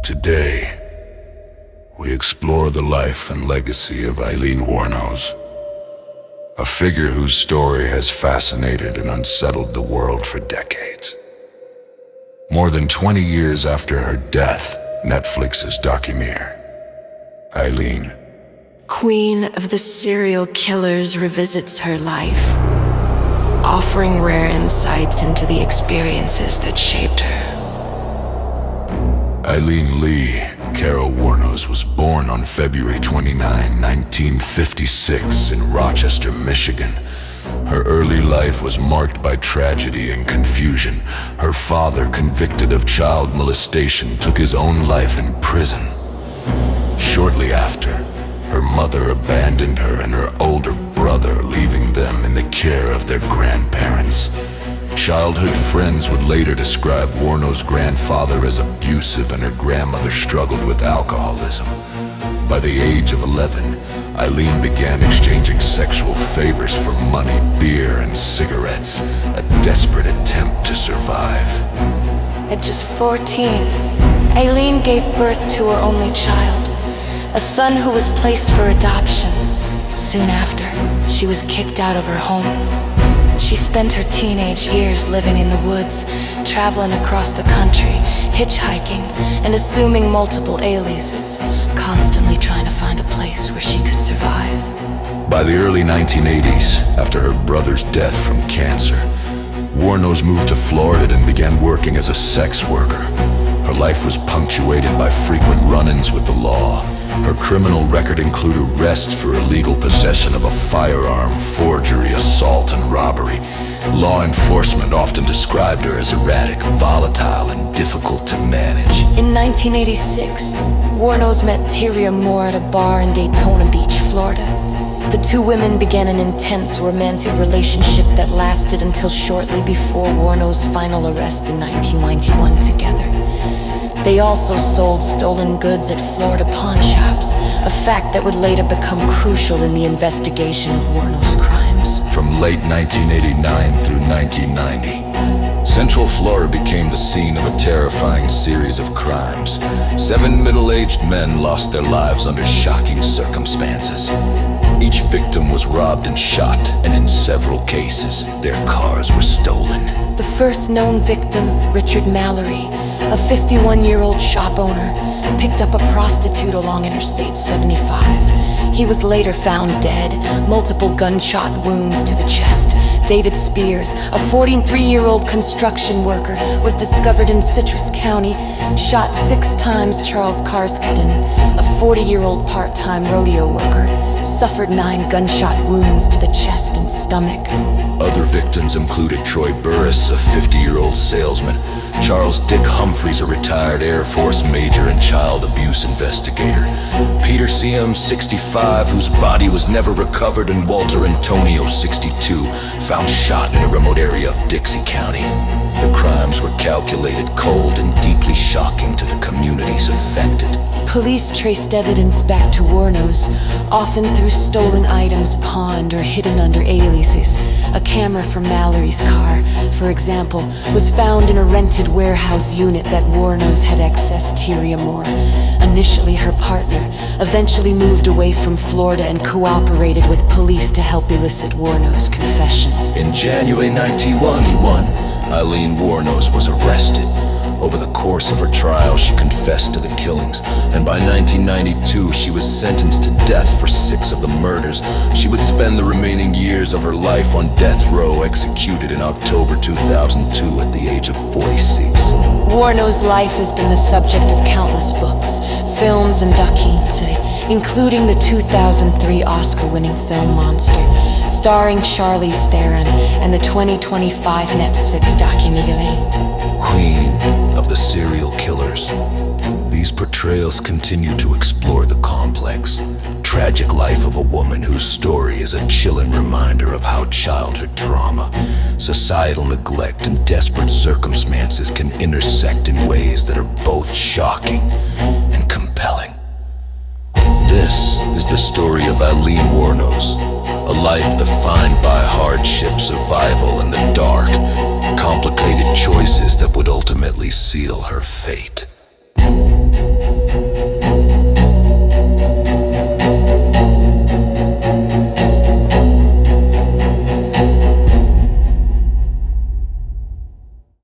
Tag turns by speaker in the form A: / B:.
A: Today, we explore the life and legacy of Aileen Wuornos, a figure whose story has fascinated and unsettled the world for decades. More than 20 years after her death, Netflix's documentary, Aileen,
B: Queen of the Serial Killers, revisits her life, offering rare insights into the experiences that shaped her.
A: Aileen Lee Carol Wuornos was born on February 29, 1956 in Rochester, Michigan. Her early life was marked by tragedy and confusion. Her father, convicted of child molestation, took his own life in prison. Shortly after, her mother abandoned her and her older brother, leaving them in the care of their grandparents. Childhood friends would later describe Wuornos' grandfather as abusive and her grandmother struggled with alcoholism. By the age of 11, Aileen began exchanging sexual favors for money, beer, and cigarettes, a desperate attempt to survive.
C: At just 14, Aileen gave birth to her only child, a son who was placed for adoption. Soon after, she was kicked out of her home. She spent her teenage years living in the woods, traveling across the country, hitchhiking, and assuming multiple aliases, constantly trying to find a place where she could survive.
A: By the early 1980s, after her brother's death from cancer, Wuornos moved to Florida and began working as a sex worker. Her life was punctuated by frequent run-ins with the law. Her criminal record included arrests for illegal possession of a firearm, forgery, assault, and robbery. Law enforcement often described her as erratic, volatile, and difficult to manage.
C: In 1986, Wuornos met Tyria Moore at a bar in Daytona Beach, Florida. The two women began an intense romantic relationship that lasted until shortly before Wuornos' final arrest in 1991 together. They also sold stolen goods at Florida pawn shops, a fact that would later become crucial in the investigation of Wuornos' crimes.
A: From late 1989 through 1990, Central Florida became the scene of a terrifying series of crimes. 7 middle-aged men lost their lives under shocking circumstances. Each victim was robbed and shot, and in several cases, their cars were stolen.
C: The first known victim, Richard Mallory, a 51-year-old shop owner, picked up a prostitute along Interstate 75. He was later found dead, multiple gunshot wounds to the chest. David Spears, a 43-year-old construction worker, was discovered in Citrus County, shot 6 times. Charles Karskeden, a 40-year-old part-time rodeo worker, suffered 9 gunshot wounds to the chest and stomach.
A: Other victims included Troy Burris, a 50-year-old salesman, Charles Dick Humphreys, a retired Air Force major and child abuse investigator, Peter CM, 65, whose body was never recovered, and Walter Antonio, 62, found shot in a remote area of Dixie County. The crimes were calculated, cold, and deeply shocking to the communities affected.
C: Police traced evidence back to Wuornos, often through stolen items pawned or hidden under aliases. A camera from Mallory's car, for example, was found in a rented warehouse unit that Wuornos had accessed. Tyria Moore, initially her partner, eventually moved away from Florida and cooperated with police to help elicit Wuornos' confession.
A: In January 1991, Aileen Wuornos was arrested. Over the course of her trial, she confessed to the killings, and by 1992, she was sentenced to death for 6 of the murders. She would spend the remaining years of her life on death row, executed in October 2002 at the age of 46.
C: Wuornos' life has been the subject of countless books, films, and documentaries, including the 2003 Oscar-winning film Monster, starring Charlize Theron, and the 2025 Netflix documentary,
A: Queen of the Serial Killers. These portrayals continue to explore the complex, tragic life of a woman whose story is a chilling reminder of how childhood trauma, societal neglect, and desperate circumstances can intersect in ways that are both shocking and compelling. This is the story of Aileen Wuornos, a life defined by hardship, survival, and the dark, complicated choices that would ultimately seal her fate.